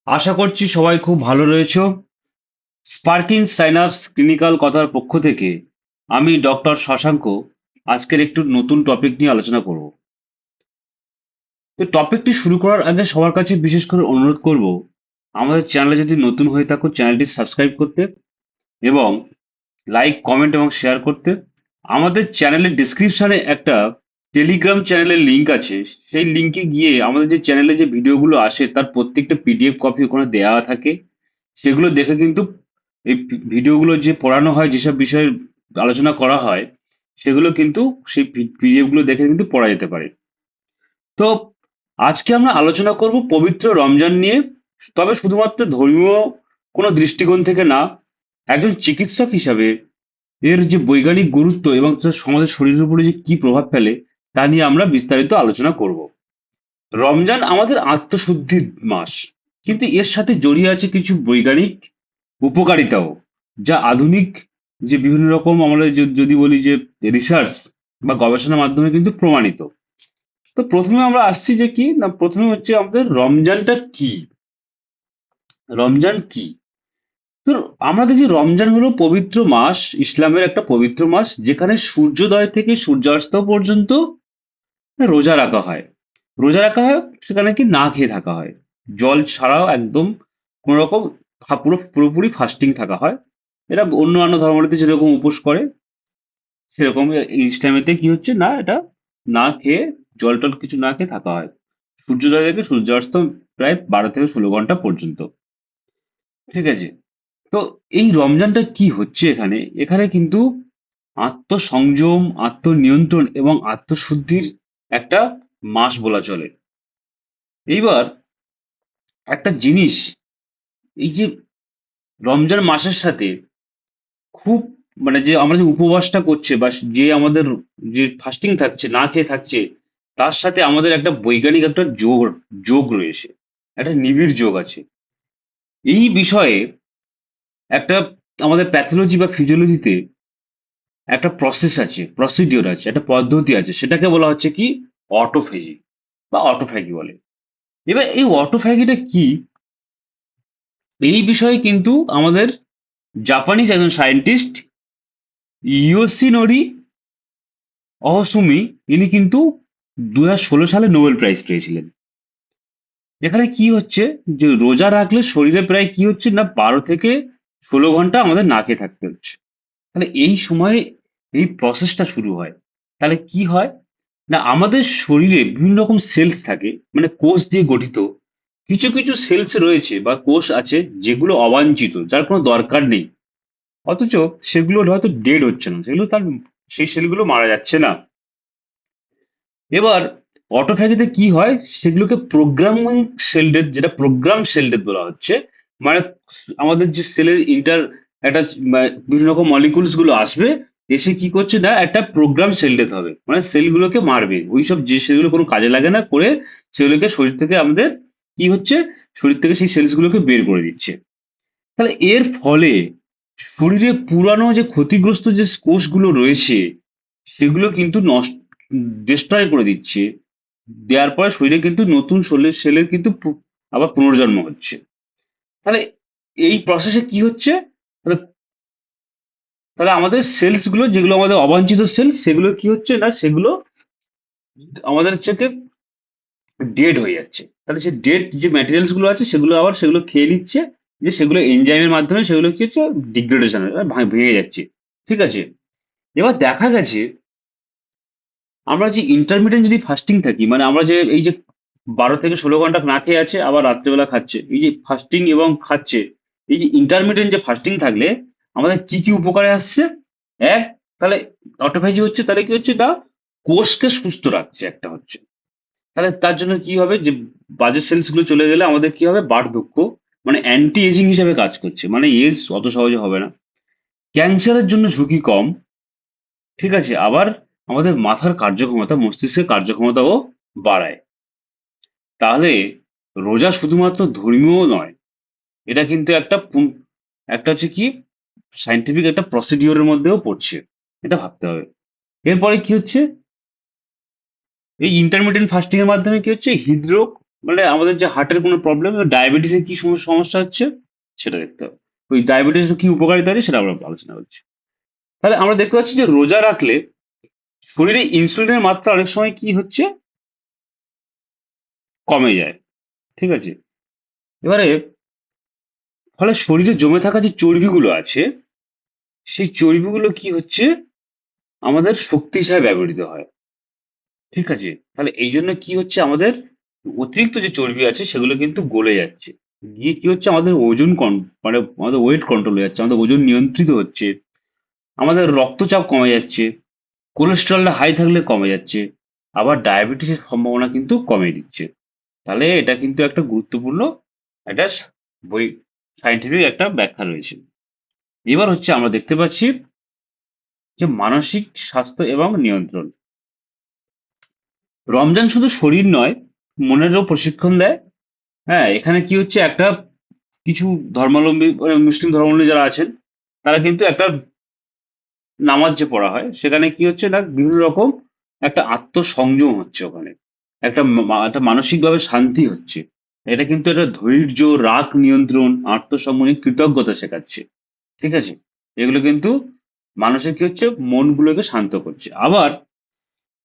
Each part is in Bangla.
আশা করছি সবাই খুব ভালো রয়েছো। স্পার্কিং সাইনাপস ক্লিনিক্যাল কথার পক্ষ থেকে আমি ডক্টর শশাঙ্ক আজকের একটু নতুন টপিক নিয়ে আলোচনা করব। তো টপিকটি শুরু করার আগে সবার কাছে বিশেষ করে অনুরোধ করব, আমাদের চ্যানেলে যদি নতুন হয়ে থাকো চ্যানেলটি সাবস্ক্রাইব করতে এবং লাইক কমেন্ট এবং শেয়ার করতে। আমাদের চ্যানেলের ডিসক্রিপশনে একটা টেলিগ্রাম চ্যানেলের লিংক আছে, সেই লিংকে গিয়ে আমাদের যে চ্যানেলে যে ভিডিওগুলো আসে তার প্রত্যেকটা পিডিএফ কপি ওখানে দেওয়া থাকে। সেগুলো দেখে কিন্তু এই ভিডিওগুলো যে পড়ানো হয়, যেসব বিষয়ে আলোচনা করা হয়, সেগুলো কিন্তু সেই পিডিএফ গুলো দেখে কিন্তু পড়া যেতে পারে। তো আজকে আমরা আলোচনা করব পবিত্র রমজান নিয়ে, তবে শুধুমাত্র ধর্মীয় কোনো দৃষ্টিকোণ থেকে না, একজন চিকিৎসক হিসাবে এর যে বৈজ্ঞানিক গুরুত্ব এবং তার সমাজের শরীরের উপরে যে কি প্রভাব ফেলে তা নিয়ে আমরা বিস্তারিত আলোচনা করব। রমজান আমাদের আত্মশুদ্ধির মাস, কিন্তু এর সাথে জড়িয়ে আছে কিছু বৈজ্ঞানিক উপকারিতাও, যা আধুনিক যে বিভিন্ন রকম আমরা যদি বলি যে রিসার্চ বা গবেষণার মাধ্যমে কিন্তু প্রমাণিত। তো প্রথমে আমরা আসছি যে কি না, প্রথমে হচ্ছে আমাদের রমজানটা কি। রমজান কি? তো আমরা দেখি রমজান হলো পবিত্র মাস, ইসলামের একটা পবিত্র মাস, যেখানে সূর্যোদয় থেকে সূর্যাস্ত পর্যন্ত রোজা রাখা হয়। রোজা রাখা হয়, সেখানে কি না খেয়ে থাকা হয়, জল ছাড়াও একদম কোন রকম পুরোপুরি ফাস্টিং থাকা হয়। এটা অন্যান্য ধর্মগুলিতে যেরকম উপোস করে সেরকম ইসলামেতে কি হচ্ছে না, এটা না খেয়ে জল টল কিছু না খেয়ে থাকা হয় সূর্যোদয় থেকে সূর্যাস্ত প্রায় 12 থেকে 16 ঘন্টা পর্যন্ত। ঠিক আছে? তো এই রমজানটা কি হচ্ছে এখানে, এখানে কিন্তু আত্মসংযম, আত্মনিয়ন্ত্রণ এবং আত্মশুদ্ধির একটা মাস বলা চলে। এইবার একটা জিনিস, এই যে রমজান মাসের সাথে খুব মানে যে আমরা যে উপবাসটা করছে বা যে আমাদের যে ফাস্টিং থাকছে, না খেয়ে থাকছে, তার সাথে আমাদের একটা বৈজ্ঞানিক একটা যোগ যোগ রয়েছে, একটা নিবিড় যোগ আছে। এই বিষয়ে একটা আমাদের প্যাথোলজি বা ফিজিওলজিতে একটা প্রসেস আছে, প্রসিডিওর আছে, একটা পদ্ধতি আছে, সেটাকে বলা হচ্ছে কি অটোফেজি বা অটোফ্যাগি বলে। এবার এই অটোফ্যাগিটা কি, এই বিষয়ে কিন্তু আমাদের জাপানিজ একজন সায়েন্টিস্ট ইয়োশিনোরি অহসুমি, ইনি কিন্তু 2016 সালে নোবেল প্রাইজ পেয়েছিলেন। এখানে কি হচ্ছে, যে রোজা রাখলে শরীরে প্রায় কি হচ্ছে না, 12 থেকে 16 ঘন্টা আমাদের না খেয়ে থাকতে হচ্ছে। তাহলে এই সময়ে এই প্রসেসটা শুরু হয়। তাহলে কি হয় না, আমাদের শরীরে বিভিন্ন রকম সেলস থাকে, মানে কোষ দিয়ে গঠিত। কিছু কিছু সেলস রয়েছে বা কোষ আছে যেগুলো অবাঞ্ছিত, যার কোনো দরকার নেই, অথচ সেগুলো হয়তো ডেড হচ্ছে না, সেগুলো তার সেই সেলগুলো মারা যাচ্ছে না। এবার অটোফ্যাগিতে কি হয়, সেগুলোকে প্রোগ্রামিং সেল ডেথ, যেটা প্রোগ্রাম সেল ডেথ বলা হচ্ছে। মানে আমাদের যে সেলের একটা বিভিন্ন রকম মলিকুলস গুলো আসবে, এসে কি করছে না, একটা প্রোগ্রাম সেল ডেথ হবে, মানে সেলগুলোকে মারবে, ওইসব যে সেলগুলো কোনো কাজে লাগে না করে সেগুলোকে শরীর থেকে আমাদের কি হচ্ছে, শরীর থেকে সেই সেলস গুলোকে বের করে দিচ্ছে। তাহলে এর ফলে শরীরে পুরানো যে ক্ষতিগ্রস্ত যে কোষগুলো রয়েছে, সেগুলো কিন্তু নষ্ট, ডিস্ট্রয় করে দিচ্ছে। দেওয়ার পরে শরীরে কিন্তু নতুন সেলের কিন্তু আবার পুনর্জন্ম হচ্ছে। তাহলে এই প্রসেসে কি হচ্ছে, তাহলে তাহলে আমাদের সেলস গুলো যেগুলো আমাদের অবাঞ্ছিত সেল, সেগুলো কি হচ্ছে না, সেগুলো আমাদের থেকে ডেড হয়ে যাচ্ছে। তাহলে সেই ডেড যে ম্যাটেরিয়ালস গুলো আছে সেগুলো আবার সেগুলো খেয়ে নিচ্ছে, যে সেগুলো এনজাইমের মাধ্যমে সেগুলো কি হচ্ছে, ডিগ্রেডেশন ভেঙে যাচ্ছে। ঠিক আছে? এবার দেখা গেছে আমরা যে ইন্টারমিডিয়েন্ট যদি ফাস্টিং থাকি, মানে আমরা যে এই যে 12 থেকে 16 ঘন্টা না খেয়ে আছে আবার রাত্রেবেলা খাচ্ছে, এই যে ফাস্টিং এবং খাচ্ছে, এই যে ইন্টারমিডিয়েন্ট যে ফাস্টিং থাকলে আমাদের কি কি উপকারে আসছে। এক, তাহলে অটোফেজি হচ্ছে, তাহলে কি হচ্ছে না, কোষকে সুস্থ রাখছে একটা হচ্ছে। তাহলে তার জন্য কি হবে, যে বাজে সেলস গুলো চলে গেলে আমাদের কি হবে, বার্ধক্য, মানে অ্যান্টি এজিং হিসেবে কাজ করছে, মানে এজ অত সহজে হবে না। ক্যান্সারের জন্য ঝুঁকি কম। ঠিক আছে? আবার আমাদের মাথার কার্যক্ষমতা, মস্তিষ্কের কার্যক্ষমতাও বাড়ায়। তাহলে রোজা শুধুমাত্র ধর্মীয় নয়, এটা কিন্তু একটা হচ্ছে কি সায়েন্টিফিক একটা প্রসিডিওরের মধ্যেও পড়ছে, এটা ভাবতে হবে। এরপরে কি হচ্ছে, এই ইন্টারমিডিয়েন্ট ফাস্টিং এর মাধ্যমে কি হচ্ছে, হৃদরোগ মানে আমাদের যে হার্টের কোনো প্রবলেম, ডায়াবেটিসের কি সমস্যা হচ্ছে সেটা দেখতে হবে। ওই ডায়াবেটিস কি উপকারিতা আছে সেটা আমরা আলোচনা করছি। তাহলে আমরা দেখতে পাচ্ছি যে রোজা রাখলে শরীরে ইনসুলিনের মাত্রা অনেক সময় কি হচ্ছে, কমে যায়। ঠিক আছে। এবারে ফলে শরীরে জমে থাকা যে চর্বিগুলো আছে, সেই চর্বিগুলো কি হচ্ছে, আমাদের শক্তি হিসাবে ব্যবহৃত হয়। ঠিক আছে। তাহলে এই জন্য কি হচ্ছে, আমাদের অতিরিক্ত যে চর্বি আছে সেগুলো কিন্তু গলে যাচ্ছে, গিয়ে কি হচ্ছে, আমাদের ওজন মানে আমাদের ওয়েট কন্ট্রোল হয়ে যাচ্ছে, আমাদের ওজন নিয়ন্ত্রিত হচ্ছে, আমাদের রক্তচাপ কমে যাচ্ছে, কোলেস্টেরলটা হাই থাকলে কমে যাচ্ছে, আবার ডায়াবেটিসের সম্ভাবনা কিন্তু কমিয়ে দিচ্ছে। তাহলে এটা কিন্তু একটা গুরুত্বপূর্ণ একটা বই, সাইন্টিফিক একটা ব্যাখ্যা রয়েছে। এবার হচ্ছে আমরা দেখতে পাচ্ছি যে মানসিক স্বাস্থ্য এবং নিয়ন্ত্রণ। রমজান শুধু শরীর নয়, মনেরও প্রশিক্ষণ দেয়। হ্যাঁ, এখানে কি হচ্ছে, একটা কিছু ধর্মাবলম্বী মানে মুসলিম ধর্মাবলম্বী যারা আছেন, তারা কিন্তু একটা নামাজ যে পড়া হয় সেখানে কি হচ্ছে না, বিভিন্ন রকম একটা আত্মসংযম হচ্ছে ওখানে, একটা মানসিকভাবে শান্তি হচ্ছে। এটা কিন্তু একটা ধৈর্য, রাগ নিয়ন্ত্রণ, আত্মসম্মান, কৃতজ্ঞতা শেখাচ্ছে। ঠিক আছে। এগুলো কিন্তু মানুষের কি হচ্ছে, মনগুলোকে শান্ত করছে। আবার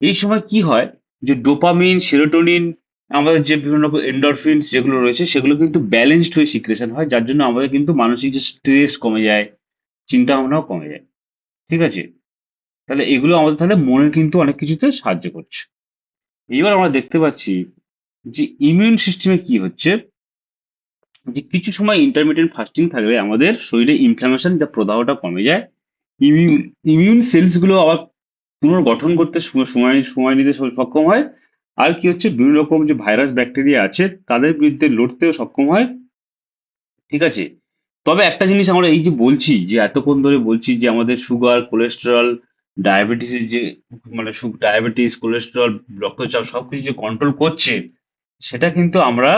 এই সময় কি হয়, যে ডোপামিন, সেরোটোনিন, আমাদের যে বিভিন্ন রকম এন্ডরফিনস যেগুলো রয়েছে সেগুলো কিন্তু ব্যালেন্সড হয়ে সিক্রেশন হয়, যার জন্য আমাদের কিন্তু মানসিক যে স্ট্রেস কমে যায়, চিন্তা ভাবনাও কমে যায়। ঠিক আছে। তাহলে এগুলো আমাদের তাহলে মনের কিন্তু অনেক কিছুতে সাহায্য করছে। এবার আমরা দেখতে পাচ্ছি যে ইমিউন সিস্টেমে কি হচ্ছে, যে কিছু সময় ইন্টারমিডিয়েন্ট ফাস্টিং থাকলে আমাদের শরীরে ইনফ্লামেশন যা প্রদাহটা কমে যায়, ইমিউন ইমিউন সেলস গুলো আবার পুনর্গঠন করতে সময় সময় নিতে সক্ষম হয়। আর কি হচ্ছে, বিভিন্ন রকম যে ভাইরাস ব্যাকটেরিয়া আছে তাদের বিরুদ্ধে লড়তেও সক্ষম হয়। ঠিক আছে। তবে একটা জিনিস আমরা এই যে বলছি, যে এতক্ষণ ধরে বলছি যে আমাদের সুগার, কোলেস্টেরল, ডায়াবেটিসের যে মানে ডায়াবেটিস, কোলেস্টেরল, রক্তচাপ সবকিছু যে কন্ট্রোল করছে, সেটা কিন্তু আমরা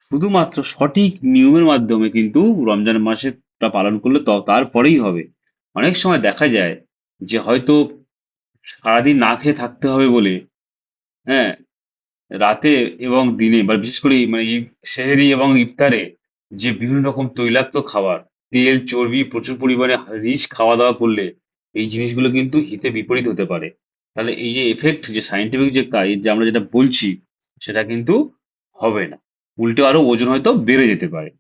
শুধুমাত্র সঠিক নিয়মের মাধ্যমে কিন্তু রমজান মাসেটা পালন করলে তারপরেই হবে। অনেক সময় দেখা যায় যে হয়তো সারাদিন না খেয়ে থাকতে হবে বলে, হ্যাঁ, রাতে এবং দিনে বা বিশেষ করে মানে সেহরি এবং ইফতারে যে বিভিন্ন রকম তৈলাক্ত খাবার, তেল, চর্বি প্রচুর পরিমাণে রিচ খাওয়া দাওয়া করলে এই জিনিসগুলো কিন্তু হিতে বিপরীত হতে পারে। তাহলে এই যে এফেক্ট, যে সাইন্টিফিক যে কাজ, যে আমরা যেটা বলছি সেটা কিন্তু হবে না, উল্টে আরো ওজন হয়তো বেড়ে যেতে পারে।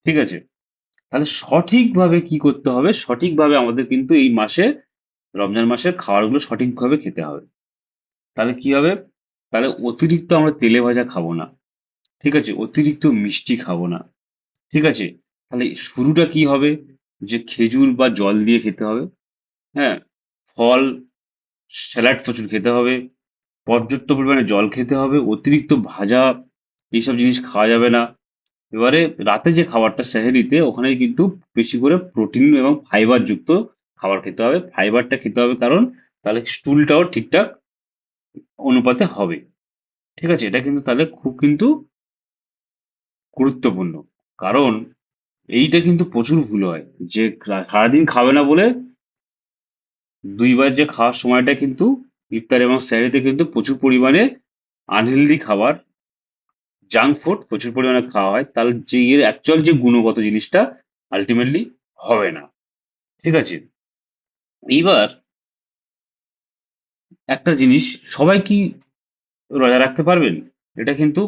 ঠিক আছে। তাহলে সঠিকভাবে কি করতে হবে, সঠিকভাবে আমাদের কিন্তু এই মাসে, রমজান মাসের খাবারগুলো সঠিকভাবে খেতে হবে। তাহলে কি হবে, তাহলে অতিরিক্ত আমরা তেলে ভাজা খাবো না। ঠিক আছে। অতিরিক্ত মিষ্টি খাবো না। ঠিক আছে। তাহলে শুরুটা কি হবে, যে খেজুর বা জল দিয়ে খেতে হবে। হ্যাঁ। ফল, স্যালাড প্রচুর খেতে হবে। পর্যাপ্ত পরিমাণে জল খেতে হবে। অতিরিক্ত ভাজা এইসব জিনিস খাওয়া যাবে না। এবারে রাতে যে খাবারটা সেহরিতে, ওখানে কিন্তু বেশি করে প্রোটিন এবং ফাইবার যুক্ত খাবার খেতে হবে। ফাইবারটা খেতে হবে কারণ তাহলে স্টুলটাও ঠিকঠাক অনুপাতে হবে। ঠিক আছে। এটা কিন্তু তাহলে খুব কিন্তু গুরুত্বপূর্ণ। কারণ এইটা কিন্তু প্রচুর ভুল হয়, যে সারাদিন খাবে না বলে দুইবার যে খাওয়ার সময়টা কিন্তু ইফতার এবং সেহরিতে কিন্তু প্রচুর পরিমাণে আনহেলদি খাবার, জাঙ্ক ফুড প্রচুর পরিমাণে খাওয়া হয়, তাহলে যে এর অ্যাকচুয়াল যে গুণগত জিনিসটা আলটিমেটলি হবে না। ঠিক আছে। এইবার একটা জিনিস, সবাই কি রোজা রাখতে পারবেন? এটা কিন্তু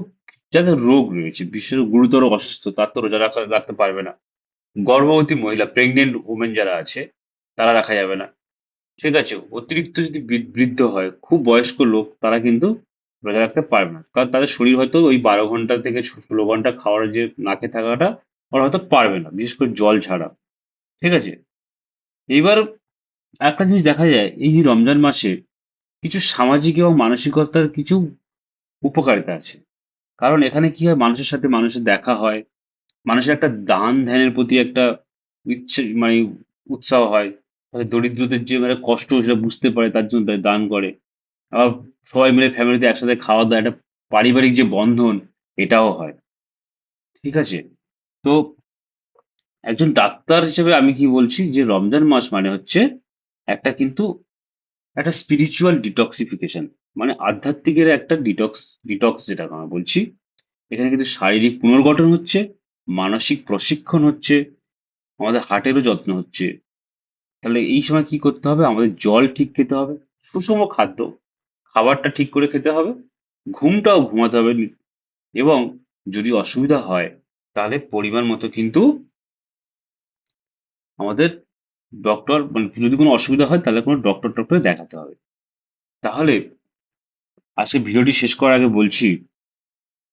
যাদের রোগ রয়েছে, বিশেষ গুরুতর অসুস্থ, তার তো রোজা রাখতে পারবে না। গর্ভবতী মহিলা, প্রেগনেন্ট ওমেন যারা আছে, তারা রাখা যাবে না। ঠিক আছে। অতিরিক্ত যদি বৃদ্ধ হয়, খুব বয়স্ক লোক, তারা কিন্তু রোজা রাখতে পারবে না, কারণ তাদের শরীর হয়তো ওই 12 ঘন্টা থেকে 16 ঘন্টা খাওয়ার যে না খেয়ে থাকাটা ওরা হয়তো পারবে না, বিশেষ করে জল ছাড়া। ঠিক আছে। এইবার একটা জিনিস দেখা যায়, এই যে রমজান মাসে কিছু সামাজিক এবং মানসিকতার কিছু উপকারিতা আছে। কারণ এখানে কি হয়, মানুষের সাথে মানুষের দেখা হয়, মানুষের একটা দান ধ্যানের প্রতি একটা ইচ্ছে মানে উৎসাহ হয়। তাদের দরিদ্রদের যে মানে কষ্ট সেটা বুঝতে পারে, তার জন্য তারা দান করে। আবার সবাই মিলে ফ্যামিলিতে একসাথে খাওয়া দাওয়া, একটা পারিবারিক যে বন্ধন, এটাও হয়। ঠিক আছে। তো একজন ডাক্তার হিসেবে আমি কি বলছি, যে রমজান মাস মানে হচ্ছে একটা কিন্তু একটা স্পিরিচুয়াল ডিটক্সিফিকেশন, মানে আধ্যাত্মিকের একটা ডিটক্স যেটা আমরা বলছি। এখানে কিন্তু শারীরিক পুনর্গঠন হচ্ছে, মানসিক প্রশিক্ষণ হচ্ছে, আমাদের হার্টেরও যত্ন হচ্ছে। তাহলে এই সময় কি করতে হবে? আমাদের জল ঠিক খেতে হবে, সুষম খাদ্য, খাবারটা ঠিক করে খেতে হবে, ঘুমটাও ঘুমাতে হবে, এবং যদি অসুবিধা হয় তাহলে পরিমাণ মতো কিন্তু আমাদের ডক্টর, মানে যদি কোনো অসুবিধা হয় তাহলে কোনো ডক্টর দেখাতে হবে। তাহলে আজকে ভিডিওটি শেষ করার আগে বলছি,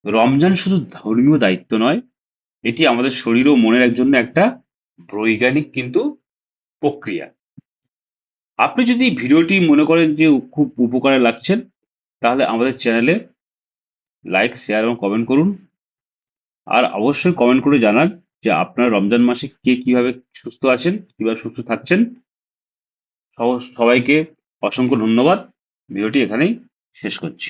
রমজান শুধু ধর্মীয় দায়িত্ব নয়, এটি আমাদের শরীর ও মনের জন্য একটা বৈজ্ঞানিক কিন্তু প্রক্রিয়া। আপনি যদি এই ভিডিওটি মনে করেন যে খুব উপকারে লাগছেন, তাহলে আমাদের চ্যানেলে লাইক, শেয়ার এবং কমেন্ট করুন। আর অবশ্যই কমেন্ট করে জানান যে আপনার রমজান মাসে কে কিভাবে সুস্থ আছেন, কিভাবে সুস্থ থাকছেন। সবাইকে অসংখ্য ধন্যবাদ। ভিডিওটি এখানেই শেষ করছি।